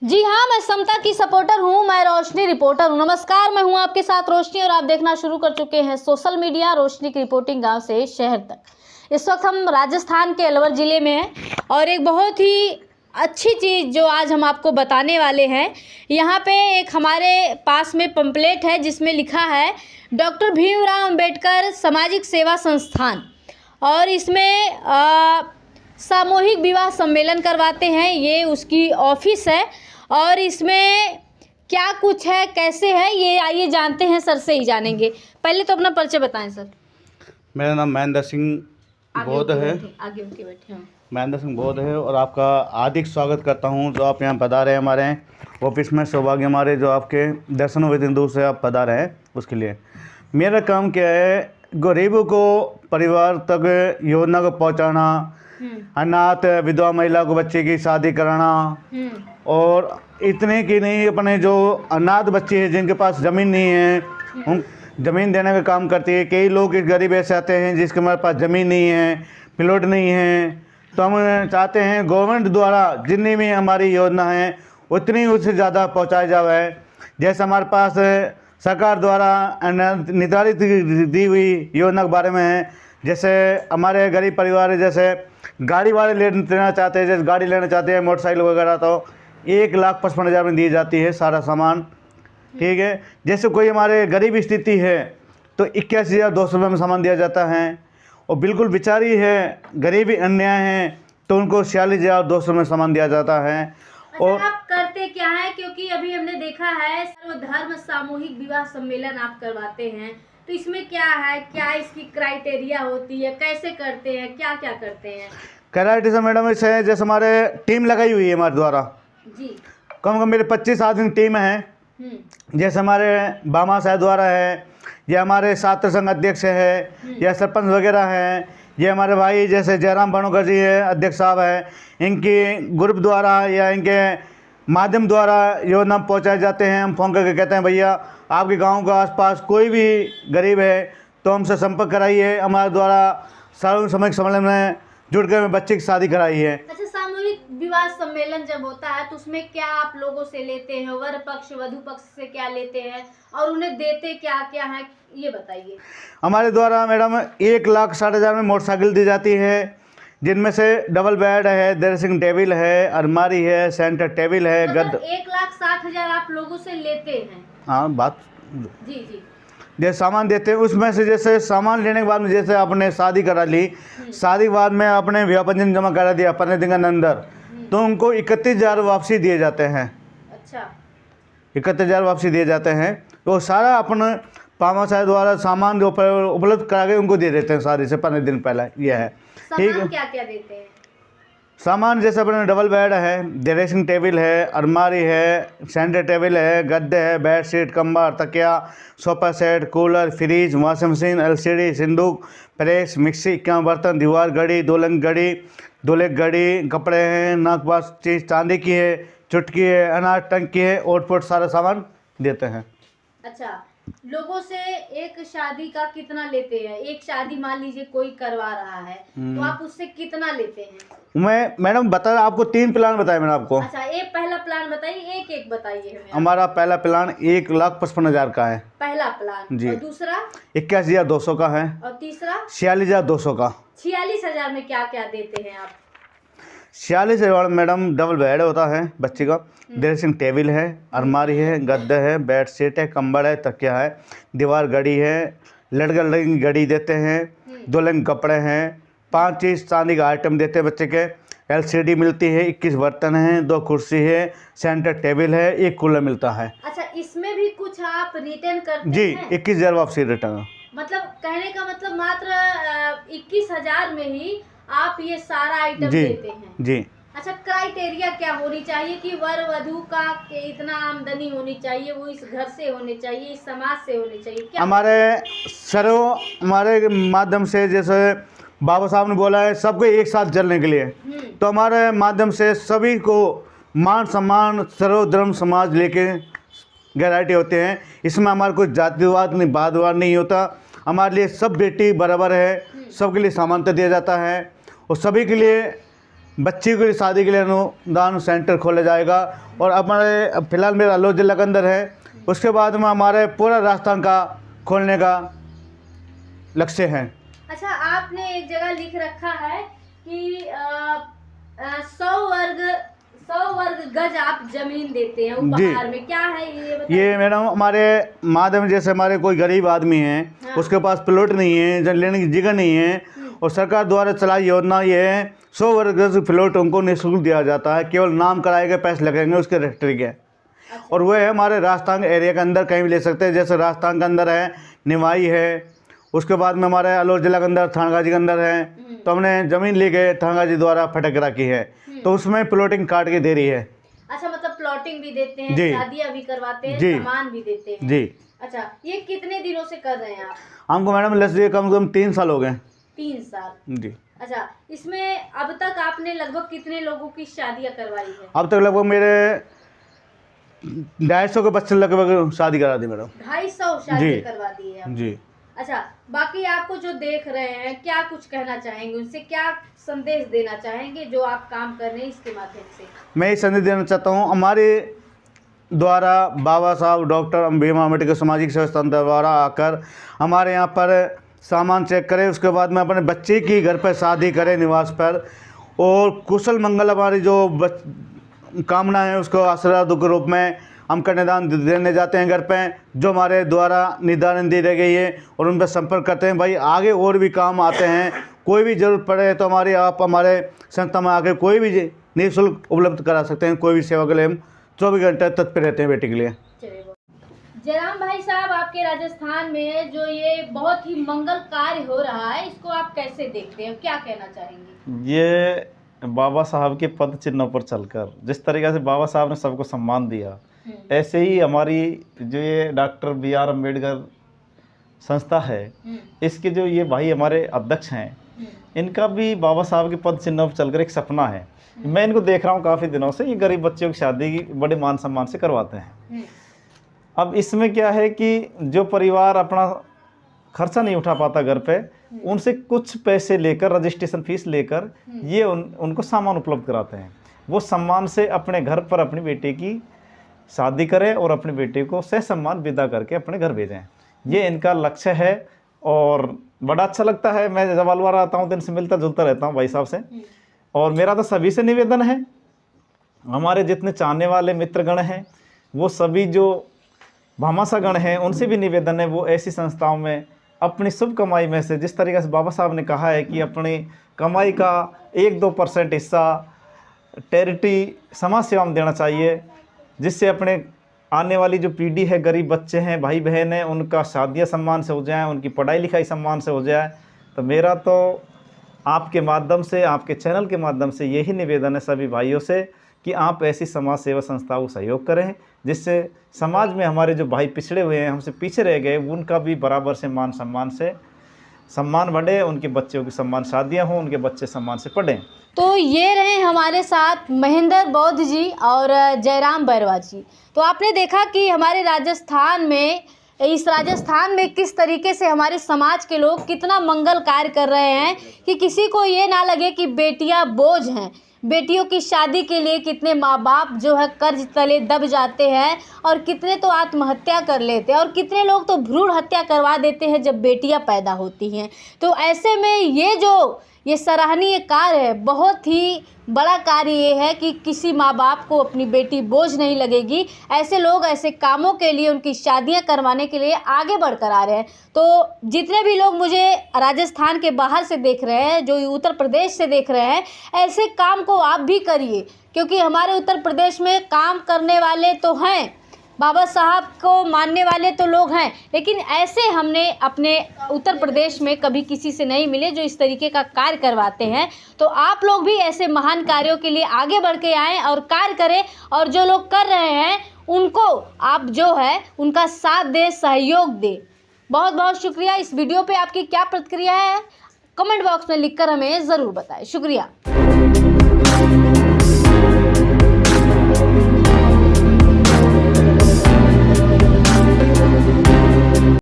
जी हाँ, मैं समता की सपोर्टर हूँ, मैं रोशनी रिपोर्टर हूँ। नमस्कार, मैं हूँ आपके साथ रोशनी और आप देखना शुरू कर चुके हैं सोशल मीडिया रोशनी की रिपोर्टिंग गांव से शहर तक। इस वक्त हम राजस्थान के अलवर ज़िले में हैं और एक बहुत ही अच्छी चीज़ जो आज हम आपको बताने वाले हैं। यहाँ पे एक हमारे पास में पंपलेट है जिसमें लिखा है डॉक्टर भीमराव अंबेडकर सामाजिक सेवा संस्थान, और इसमें सामूहिक विवाह सम्मेलन करवाते हैं। ये उसकी ऑफिस है और इसमें क्या कुछ है, कैसे है, ये आइए जानते हैं, सर से ही जानेंगे। पहले तो अपना परिचय बताएं सर। मेरा नाम महेंद्र सिंह बौद्ध है। आगे उनके बैठे हैं। महेंद्र सिंह बौद्ध है और आपका हार्दिक स्वागत करता हूं जो आप यहां पधारे हैं हमारे ऑफिस में। सौभाग्य हमारे जो आपके दर्शन हुए दिन दूर से आप पधारे हैं उसके लिए। मेरा काम क्या है, गरीबों को परिवार तक योजना को पहुँचाना, अनाथ विधवा महिला को बच्चे की शादी कराना, और इतने की नहीं, अपने जो अनाथ बच्चे हैं जिनके पास ज़मीन नहीं है उन ज़मीन देने का काम करती है। कई लोग गरीब ऐसे आते हैं जिसके हमारे पास ज़मीन नहीं है, प्लॉट नहीं है, तो हम चाहते हैं गवर्नमेंट द्वारा जितनी भी हमारी योजना है उतनी उससे ज़्यादा पहुँचाई जाए। जैसे हमारे पास सरकार द्वारा निर्धारित दी हुई योजना के बारे में है, जैसे हमारे गरीब परिवार है, जैसे गाड़ी वाले लेना चाहते हैं, जैसे गाड़ी लेना चाहते हैं मोटरसाइकिल वगैरह, तो 1,55,000 में दी जाती है सारा सामान, ठीक है। जैसे कोई हमारे गरीब स्थिति है तो 81,200 रुपये में सामान दिया जाता है, और बिल्कुल बेचारी है, गरीबी अन्याय है, तो उनको 46,200 में सामान दिया जाता है। अच्छा, और आप करते क्या है, क्योंकि अभी हमने देखा है सर्वधर्म सामूहिक विवाह सम्मेलन आप करवाते हैं, तो इसमें क्या है, क्या इसकी क्राइटेरिया होती है, कैसे करते हैं, क्या क्या करते हैं? क्राइटेरिया मैडम इसे है, जैसे हमारे टीम लगाई हुई है हमारे द्वारा जी, कम कम मेरे 25 आदमी टीम है। जैसे हमारे बामा साहब द्वारा है, या हमारे छात्र संघ अध्यक्ष है, या सरपंच वगैरह है, ये हमारे भाई जैसे जयराम बनोकर जी है, अध्यक्ष साहब है, इनकी ग्रुप द्वारा या इनके माध्यम द्वारा योजना पहुंचाए जाते हैं। हम फ़ोन करके कहते हैं भैया आपके गांव के आसपास कोई भी गरीब है तो हमसे संपर्क कराइए, हमारे द्वारा सामूहिक सम्मेलन में जुड़ कर बच्चे की शादी कराई है। अच्छा, सामूहिक विवाह सम्मेलन जब होता है तो उसमें क्या आप लोगों से लेते हैं, वर पक्ष वधु पक्ष से क्या लेते हैं और उन्हें देते क्या क्या है, ये बताइए। हमारे द्वारा मैडम 1,60,000 में मोटरसाइकिल दी जाती है, जिनमें से डबल बेड है, ड्रेसिंग टेबल है, अलमारी है, सेंटर टेबल है, गद्दा। 1,60,000 आप लोगों से लेते हैं? हाँ, बात जी जी। जैसे सामान देते हैं उसमें से, जैसे सामान लेने के बाद में, जैसे आपने शादी करा ली, शादी के बाद में आपने विवाह पंजीयन जमा करा दिया 15 दिन के अंदर, तो उनको 31,000 वापसी दिए जाते हैं। अच्छा, 31,000 वापसी दिए जाते हैं, तो सारा अपन पामा साहब द्वारा सामान जो उपलब्ध करा के उनको दे देते हैं शादी से 15 दिन पहले। यह है, ठीक है। क्या क्या देते हैं सामान? जैसे अपने डबल बेड है, ड्रेसिंग टेबल है, अलमारी है, सेंटर टेबल है, गद्दे है, बेड शीट, कंबल, तकिया, sofa set, cooler, fridge, washing machine, LCD, सिंदूक, प्रेस, मिक्सी, क्या बर्तन, दीवार घड़ी, दुल्हन घड़ी, दूल्हे घड़ी, कपड़े हैं, नाकपास चीज़ चांदी की है, चुटकी है, अनाज टंकी है, ओट-पोट सारा सामान देते हैं। अच्छा, लोगों से एक शादी का कितना लेते हैं? एक शादी मान लीजिए कोई करवा रहा है तो आप उससे कितना लेते हैं? मैं मैडम बता आपको 3 प्लान बताया मैंने आपको। अच्छा, एक पहला प्लान बताइए, एक एक बताइए हमें। हमारा पहला प्लान 1,55,000 का है, पहला प्लान जी। और दूसरा 81,200 का है, और तीसरा 46,200 का। 46,000 में क्या क्या देते हैं आप? 46,000 मैडम डबल बेड होता है बच्चे का, ड्रेसिंग टेबल है, अलमारी है, गद्दा है, बेड शीट है, कंबल है, तकिया है, दीवार घड़ी है, लड़का लड़की घड़ी देते हैं, दुल्हन कपड़े हैं, 5 चीज़ चांदी का आइटम देते हैं बच्चे के, LCD मिलती है, 21 बर्तन हैं, 2 कुर्सी है, सेंटर टेबल है, 1 कूलर मिलता है। अच्छा, इसमें भी कुछ आप रिटर्न करते जी, हैं? 21,000 वापसी रिटर्न। मतलब कहने का मतलब मात्र 21,000 में ही आप ये सारा आइटम जी देते हैं? जी। अच्छा, क्राइटेरिया क्या होनी चाहिए कि वर वधु का इतना आमदनी होनी चाहिए, वो इस घर से होने चाहिए, इस समाज से होने चाहिए, क्या? हमारे माध्यम से, जैसे बाबा साहब ने बोला है सबको एक साथ चलने के लिए, तो हमारे माध्यम से सभी को मान सम्मान सर्वधर्म समाज लेके गैराइटी होते हैं। इसमें हमारा कोई जातिवाद नहीं, वादवाद नहीं होता। हमारे लिए सब बेटी बराबर है, सबके लिए समानता दिया जाता है, और सभी के लिए बच्ची की शादी के लिए अनुदान सेंटर खोला जाएगा। और हमारे फिलहाल मेरा अल्लूर जिला के अंदर है, उसके बाद में हमारे पूरा राजस्थान का खोलने का लक्ष्य है। अच्छा, आपने एक जगह लिख रखा है कि 100 वर्ग गज आप जमीन देते हैं उपहार में, क्या है ये बताइए? ये मैडम हमारे माध्यम, जैसे हमारे कोई गरीब आदमी है, हाँ। उसके पास प्लॉट नहीं है, लेने की जगह नहीं है, और सरकार द्वारा चलाई योजना ये है 100 वर्ग गज प्लॉट उनको निःशुल्क दिया जाता है, केवल नाम कराएंगे, पैसे लगेंगे उसके रजिस्ट्री के। अच्छा। और वह है हमारे राजस्थान एरिया के अंदर कहीं भी ले सकते हैं, जैसे राजस्थान के अंदर है निवाई है, उसके बाद में हमारे अल्लूर जिला के अंदर थानगाजी के अंदर है। तो हमने ज़मीन ली गई थानगाजी द्वारा फटकरा की है, तो उसमें प्लॉटिंग काट के दे रही है। अच्छा, मतलब प्लॉटिंग भी देते हैं, शादियां भी करवाते हैं, सामान भी देते हैं जी। अच्छा, ये कितने दिनों से कर रहे हैं आप? हमको मैडम कम से कम 3 साल हो गए। 3 साल जी। अच्छा, इसमें अब तक आपने लगभग कितने लोगों की शादियां करवाई है? अब तक लगभग मेरे 250 के बच्चे लगभग शादी करा दी मैडम। 250 शादी करवा दी है जी। अच्छा, बाकी आपको जो देख रहे हैं, क्या कुछ कहना चाहेंगे उनसे, क्या संदेश देना चाहेंगे जो आप काम कर रहे हैं इसके माध्यम से? मैं ये संदेश देना चाहता हूँ, हमारे द्वारा बाबा साहब डॉक्टर भीम अम्बेडकर सामाजिक सेवा संस्था द्वारा आकर हमारे यहाँ पर सामान चेक करें, उसके बाद में अपने बच्चे की घर पर शादी करें निवास पर, और कुशल मंगल हमारी जो कामना है उसको आशीर्वाद के रूप में हम कन्यादान देने जाते हैं घर पे, जो हमारे द्वारा निर्धारण दी गई है, और उन पर संपर्क करते हैं। भाई आगे और भी काम आते हैं, कोई भी ज़रूरत पड़े तो आप हमारे संस्था में आकर कोई भी निःशुल्क उपलब्ध करा सकते हैं। कोई भी सेवा के लिए हम 24 घंटे तत्पर रहते हैं बेटी के लिए। जयराम भाई साहब, आपके राजस्थान में जो ये बहुत ही मंगल कार्य हो रहा है, इसको आप कैसे देखते हैं, क्या कहना चाहेंगे? ये बाबा साहब के पद चिन्हों पर चलकर जिस तरीके से बाबा साहब ने सबको सम्मान दिया, ऐसे ही हमारी जो ये डॉक्टर BR अम्बेडकर संस्था है, इसके जो ये भाई हमारे अध्यक्ष हैं, इनका भी बाबा साहब के पद चिन्ह पर चलकर एक सपना है। मैं इनको देख रहा हूँ काफ़ी दिनों से, ये गरीब बच्चों की शादी बड़े मान सम्मान से करवाते हैं। अब इसमें क्या है कि जो परिवार अपना खर्चा नहीं उठा पाता घर पे, उनसे कुछ पैसे लेकर, रजिस्ट्रेशन फीस लेकर ये उनको सामान उपलब्ध कराते हैं। वो सम्मान से अपने घर पर अपनी बेटी की शादी करें और अपने बेटे को ससम्मान विदा करके अपने घर भेजें, ये इनका लक्ष्य है। और बड़ा अच्छा लगता है, मैं जब अलवर आता हूँ तो इनसे मिलता जुलता रहता हूँ भाई साहब से। और मेरा तो सभी से निवेदन है, हमारे जितने चाहने वाले मित्रगण हैं, वो सभी जो भामाशागण हैं, उनसे भी निवेदन है वो ऐसी संस्थाओं में अपनी शुभ कमाई में से, जिस तरीके से बाबा साहब ने कहा है कि अपनी कमाई का 1-2% हिस्सा चैरिटी समाज सेवा में देना चाहिए, जिससे अपने आने वाली जो पीढ़ी है, गरीब बच्चे हैं, भाई बहन हैं, उनका शादियाँ सम्मान से हो जाए, उनकी पढ़ाई लिखाई सम्मान से हो जाए। तो मेरा तो आपके माध्यम से, आपके चैनल के माध्यम से यही निवेदन है सभी भाइयों से कि आप ऐसी समाज सेवा संस्थाओं को सहयोग करें, जिससे समाज में हमारे जो भाई पिछड़े हुए हैं, हमसे पीछे रह गए, उनका भी बराबर से मान सम्मान से सम्मान बढ़े, उनके बच्चों की सम्मान शादियाँ हों, उनके बच्चे सम्मान से पढ़ें। तो ये रहे हमारे साथ महेंद्र बौद्ध जी और जयराम बैरवा जी। तो आपने देखा कि हमारे राजस्थान में किस तरीके से हमारे समाज के लोग कितना मंगल कार्य कर रहे हैं कि किसी को ये ना लगे कि बेटियां बोझ हैं। बेटियों की शादी के लिए कितने माँ बाप जो है कर्ज तले दब जाते हैं, और कितने तो आत्महत्या कर लेते हैं, और कितने लोग तो भ्रूण हत्या करवा देते हैं जब बेटियां पैदा होती हैं। तो ऐसे में ये सराहनीय कार्य है, बहुत ही बड़ा कार्य ये है कि किसी माँ बाप को अपनी बेटी बोझ नहीं लगेगी। ऐसे लोग ऐसे कामों के लिए, उनकी शादियां करवाने के लिए आगे बढ़कर आ रहे हैं। तो जितने भी लोग मुझे राजस्थान के बाहर से देख रहे हैं, जो उत्तर प्रदेश से देख रहे हैं, ऐसे काम को आप भी करिए, क्योंकि हमारे उत्तर प्रदेश में काम करने वाले तो हैं, बाबा साहब को मानने वाले तो लोग हैं, लेकिन ऐसे हमने अपने उत्तर प्रदेश में कभी किसी से नहीं मिले जो इस तरीके का कार्य करवाते हैं। तो आप लोग भी ऐसे महान कार्यों के लिए आगे बढ़ के आएँ और कार्य करें, और जो लोग कर रहे हैं उनको आप जो है उनका साथ दें, सहयोग दें। बहुत बहुत शुक्रिया। इस वीडियो पे आपकी क्या प्रतिक्रिया है, कमेंट बॉक्स में लिखकर हमें ज़रूर बताएं। शुक्रिया।